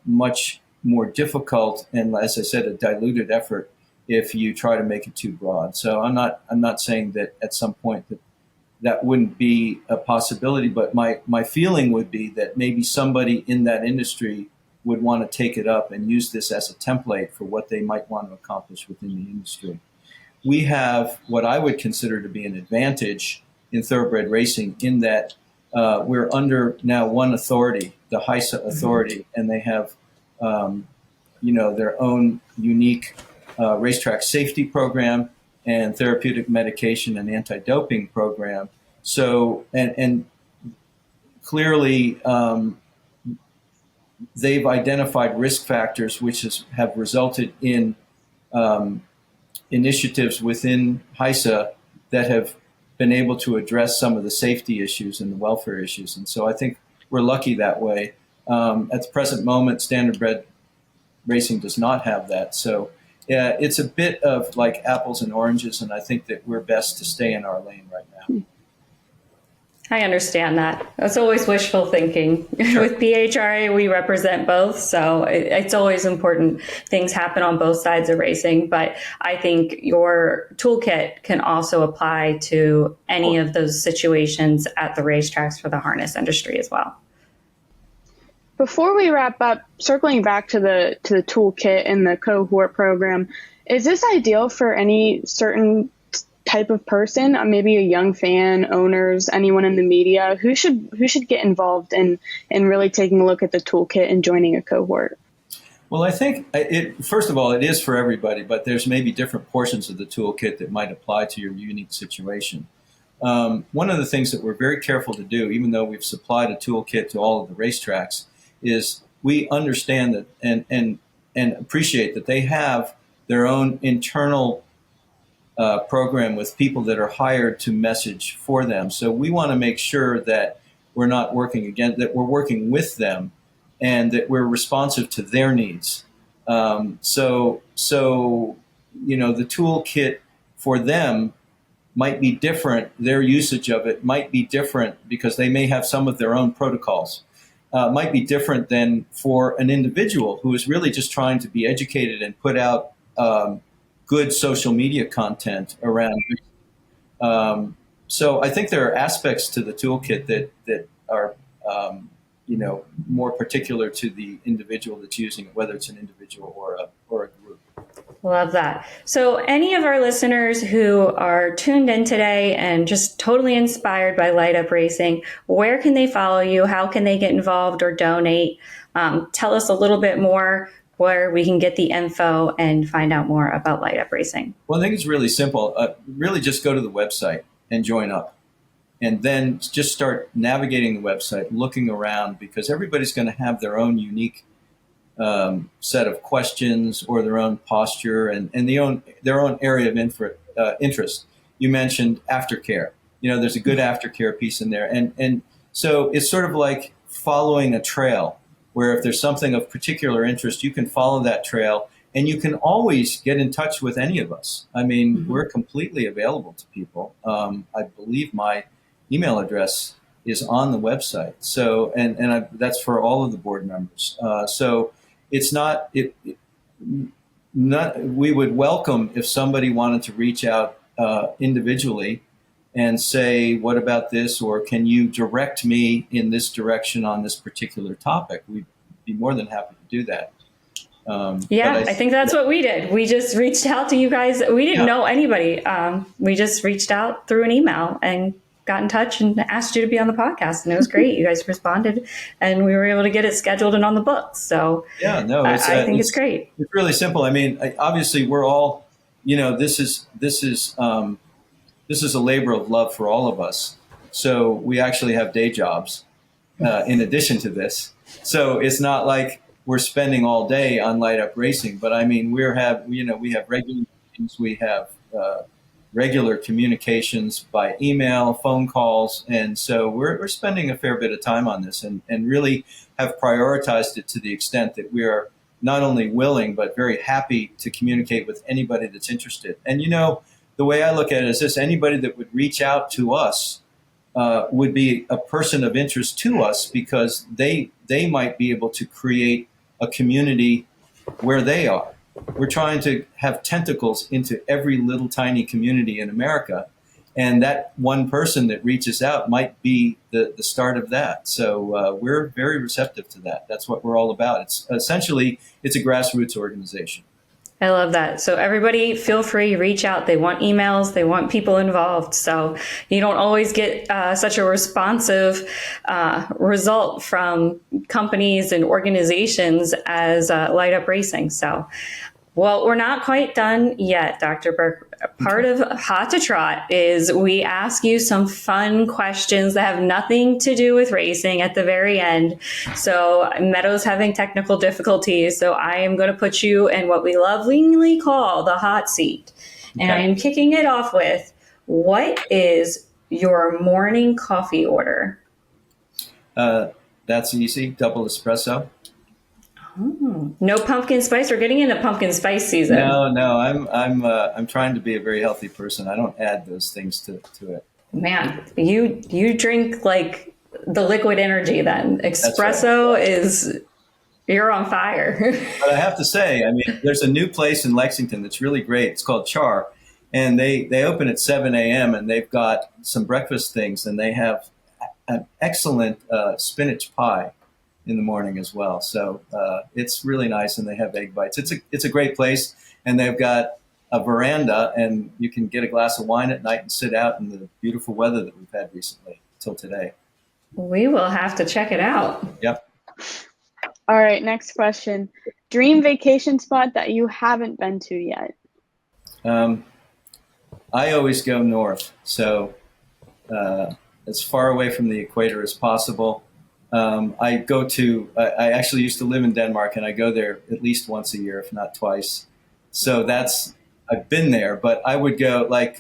Speaker 3: much more difficult and, as I said, a diluted effort if you try to make it too broad. So I'm not saying that at some point that wouldn't be a possibility, but my feeling would be that maybe somebody in that industry would want to take it up and use this as a template for what they might want to accomplish within the industry. We have what I would consider to be an advantage in thoroughbred racing in that we're under now one authority, the HISA authority, and they have their own unique racetrack safety program and therapeutic medication and anti-doping program. So, and clearly they've identified risk factors which have resulted in initiatives within HISA that have been able to address some of the safety issues and the welfare issues. And so I think we're lucky that way. At the present moment, standardbred racing does not have that. So yeah, it's a bit of like apples and oranges, and I think that we're best to stay in our lane right now.
Speaker 1: I understand that. That's always wishful thinking. Sure. With PHRA, we represent both, so it's always important things happen on both sides of racing. But I think your toolkit can also apply to any of those situations at the racetracks for the harness industry as well.
Speaker 2: Before we wrap up, circling back to the toolkit and the cohort program, is this ideal for any certain type of person, maybe a young fan, owners, anyone in the media? Who should get involved in really taking a look at the toolkit and joining a cohort?
Speaker 3: Well, I think first of all, it is for everybody, but there's maybe different portions of the toolkit that might apply to your unique situation. One of the things that we're very careful to do, even though we've supplied a toolkit to all of the racetracks, is we understand that and appreciate that they have their own internal program with people that are hired to message for them. So we want to make sure that we're not working against, that we're working with them and that we're responsive to their needs. So the toolkit for them might be different. Their usage of it might be different because they may have some of their own protocols. Might be different than for an individual who is really just trying to be educated and put out good social media content around. So I think there are aspects to the toolkit that are more particular to the individual that's using it, whether it's an individual or a group.
Speaker 1: Love that. So any of our listeners who are tuned in today and just totally inspired by Light Up Racing, where can they follow you? How can they get involved or donate? Tell us a little bit more where we can get the info and find out more about Light Up Racing.
Speaker 3: Well, I think it's really simple. Really just go to the website and join up. And then just start navigating the website, looking around, because everybody's going to have their own unique set of questions or their own posture and their own area of interest. You mentioned aftercare. There's a good aftercare piece in there. And so it's sort of like following a trail where if there's something of particular interest, you can follow that trail and you can always get in touch with any of us. I mean, we're completely available to people. I believe my email address is on the website. So, and that's for all of the board members. So it's not, we would welcome if somebody wanted to reach out individually and say, what about this? Or can you direct me in this direction on this particular topic? We'd be more than happy to do that.
Speaker 1: I think that's what we did. We just reached out to you guys. We didn't know anybody. We just reached out through an email and got in touch and asked you to be on the podcast, and it was great. You guys responded, and we were able to get it scheduled and on the books. So
Speaker 3: Yeah, no,
Speaker 1: I think it's great.
Speaker 3: It's really simple. I mean, obviously, we're all, this is a labor of love for all of us. So we actually have day jobs in addition to this. So it's not like we're spending all day on Light Up Racing, but I mean, we have regular meetings, we have regular communications by email, phone calls, and so we're spending a fair bit of time on this, and really have prioritized it to the extent that we are not only willing but very happy to communicate with anybody that's interested. And the way I look at it is this: anybody that would reach out to us would be a person of interest to us, because they might be able to create a community where they are. We're trying to have tentacles into every little tiny community in America, and that one person that reaches out might be the start of that. So we're very receptive to that. That's what we're all about. It's essentially a grassroots organization.
Speaker 1: I love that. So everybody feel free, reach out. They want emails. They want people involved. So you don't always get such a responsive result from companies and organizations as Light Up Racing. So, well, we're not quite done yet, Dr. Berk. Part of Hot to Trot is we ask you some fun questions that have nothing to do with racing at the very end. So Meadow's having technical difficulties, so I am going to put you in what we lovingly call the hot seat. And I am kicking it off with, what is your morning coffee order?
Speaker 3: That's easy. Double espresso.
Speaker 1: No pumpkin spice? We're getting into pumpkin spice season.
Speaker 3: No. I'm trying to be a very healthy person. I don't add those things to it.
Speaker 1: Man, you drink like the liquid energy then. Espresso is, you're on fire.
Speaker 3: But I have to say, I mean, there's a new place in Lexington that's really great. It's called Char, and they open at 7 a.m. and they've got some breakfast things, and they have an excellent spinach pie in the morning as well. So it's really nice, and they have egg bites. It's a great place, and they've got a veranda, and you can get a glass of wine at night and sit out in the beautiful weather that we've had recently till today.
Speaker 1: We will have to check it out.
Speaker 3: Yep.
Speaker 2: All right, next question. Dream vacation spot that you haven't been to yet?
Speaker 3: I always go north, so as far away from the equator as possible. I actually used to live in Denmark, and I go there at least once a year, if not twice. So I've been there, but I would go like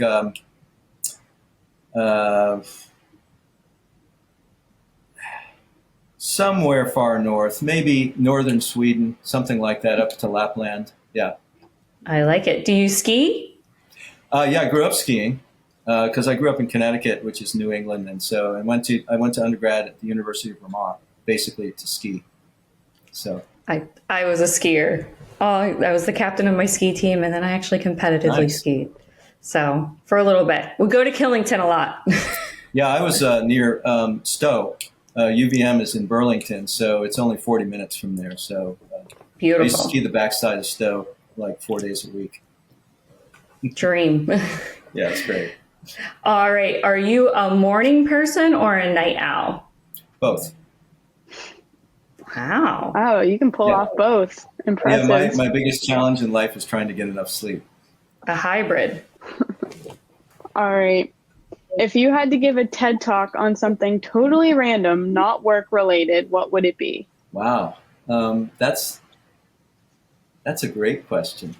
Speaker 3: somewhere far north, maybe northern Sweden, something like that, up to Lapland. Yeah.
Speaker 1: I like it. Do you ski?
Speaker 3: Yeah, I grew up skiing because I grew up in Connecticut, which is New England, and so I went to undergrad at the University of Vermont, basically to ski. So
Speaker 1: I was a skier. Oh, I was the captain of my ski team, and then I actually competitively skied. So for a little bit, we go to Killington a lot.
Speaker 3: Yeah, I was near Stowe. UVM is in Burlington, so it's only 40 minutes from there. So
Speaker 1: beautiful.
Speaker 3: I used to ski the backside of Stowe like 4 days a week.
Speaker 1: Dream.
Speaker 3: Yeah, it's great.
Speaker 1: All right. Are you a morning person or a night owl?
Speaker 3: Both.
Speaker 2: Wow. Oh, you can pull off both. Impressive.
Speaker 3: Yeah, my biggest challenge in life is trying to get enough sleep.
Speaker 1: A hybrid.
Speaker 2: All right. If you had to give a TED Talk on something totally random, not work related, what would it be?
Speaker 3: Wow. That's a great question.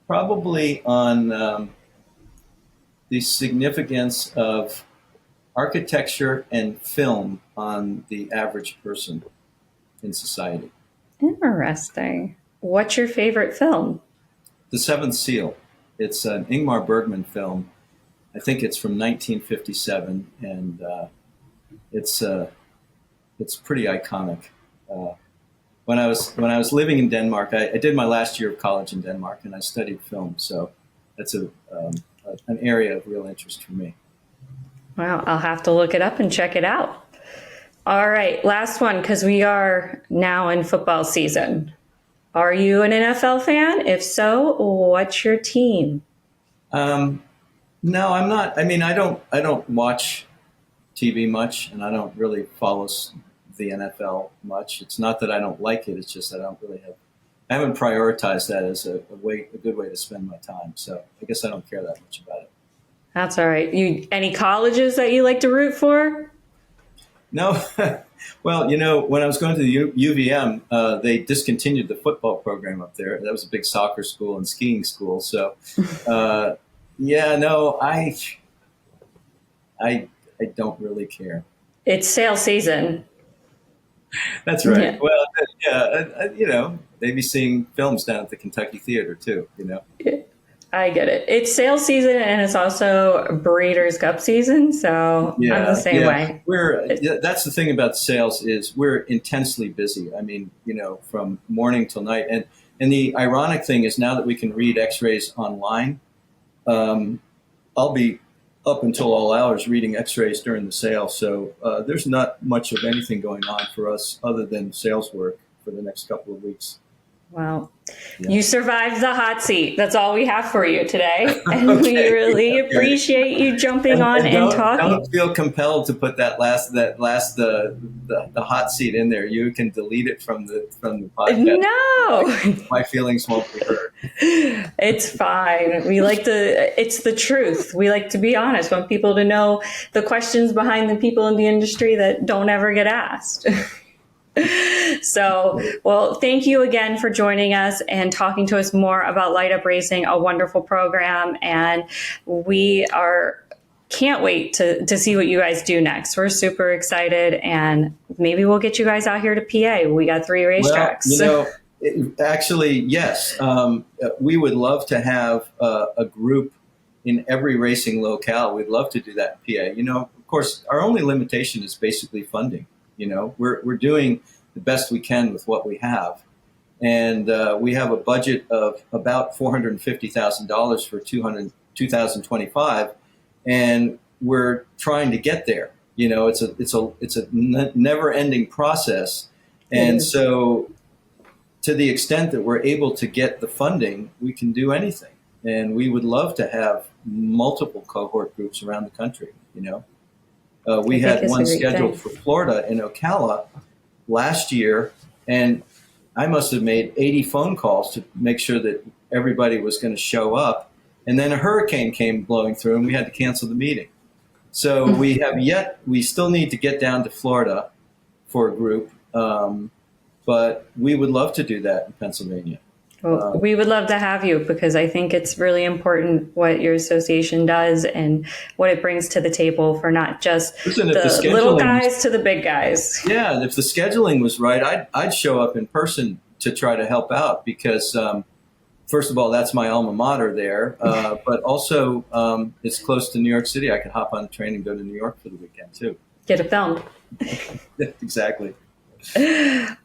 Speaker 3: Probably on the significance of architecture and film on the average person in society.
Speaker 1: Interesting. What's your favorite film? The
Speaker 3: Seventh Seal. It's an Ingmar Bergman film. I think it's from 1957, and it's pretty iconic. When I was living in Denmark, I did my last year of college in Denmark, and I studied film. So that's an area of real interest for me.
Speaker 1: Well, I'll have to look it up and check it out. All right, last one, because we are now in football season. Are you an NFL fan? If so, what's your team?
Speaker 3: No, I'm not. I mean, I don't watch TV much, and I don't really follow the NFL much. It's not that I don't like it. It's just that I haven't prioritized that as a good way to spend my time. So I guess I don't care that much about it.
Speaker 1: That's all right. Any colleges that you like to root for?
Speaker 3: No. Well, when I was going to the UVM, they discontinued the football program up there. That was a big soccer school and skiing school. So, yeah, no, I don't really care.
Speaker 1: It's sale season.
Speaker 3: That's right.
Speaker 1: Yeah.
Speaker 3: Well, yeah, maybe seeing films down at the Kentucky Theater too.
Speaker 1: I get it. It's sales season and it's also Breeders' Cup season, so I'm the same way.
Speaker 3: That's the thing about sales is we're intensely busy. I mean, from morning till night. And the ironic thing is now that we can read X-rays online, I'll be up until all hours reading X-rays during the sale. So there's not much of anything going on for us other than sales work for the next couple of weeks.
Speaker 1: Well,
Speaker 3: Yeah.
Speaker 1: You survived the hot seat. That's all we have for you today. And we really appreciate you jumping on and talking.
Speaker 3: Don't feel compelled to put the hot seat in there. You can delete it from the podcast.
Speaker 1: No.
Speaker 3: My feelings won't be hurt.
Speaker 1: It's fine. It's the truth. We like to be honest. We want people to know the questions behind the people in the industry that don't ever get asked. So, well, thank you again for joining us and talking to us more about Light Up Racing, a wonderful program. And we can't wait to see what you guys do next. We're super excited, and maybe we'll get you guys out here to PA. We got 3 racetracks.
Speaker 3: Actually, yes. We would love to have a group in every racing locale. We'd love to do that in PA. Of course, our only limitation is basically funding. We're doing the best we can with what we have. And we have a budget of about $450,000 for 2025. And we're trying to get there. It's a never ending process. And so to the extent that we're able to get the funding, we can do anything. And we would love to have multiple cohort groups around the country, We had one scheduled for Florida in Ocala last year, and I must have made 80 phone calls to make sure that everybody was going to show up. And then a hurricane came blowing through, and we had to cancel the meeting. So we still need to get down to Florida for a group, but we would love to do that in Pennsylvania.
Speaker 1: Well, we would love to have you because I think it's really important what your association does and what it brings to the table for not just the little guys to the big guys.
Speaker 3: Yeah, and if the scheduling was right, I'd show up in person to try to help out because, first of all, that's my alma mater there, but also it's close to New York City. I could hop on a train and go to New York for the weekend too.
Speaker 1: Get it filmed.
Speaker 3: Exactly.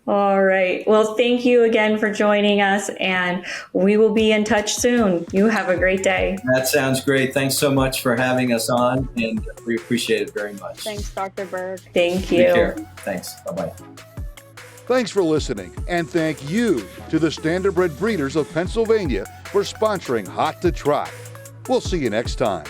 Speaker 1: All right. Well, thank you again for joining us, and we will be in touch soon. You have a great day.
Speaker 3: That sounds great. Thanks so much for having us on, and we appreciate it very much.
Speaker 2: Thanks, Dr. Berk.
Speaker 1: Thank you.
Speaker 3: Take care. Thanks. Bye-bye.
Speaker 4: Thanks for listening, and thank you to the Standardbred Breeders of Pennsylvania for sponsoring Hot to Trot. We'll see you next time.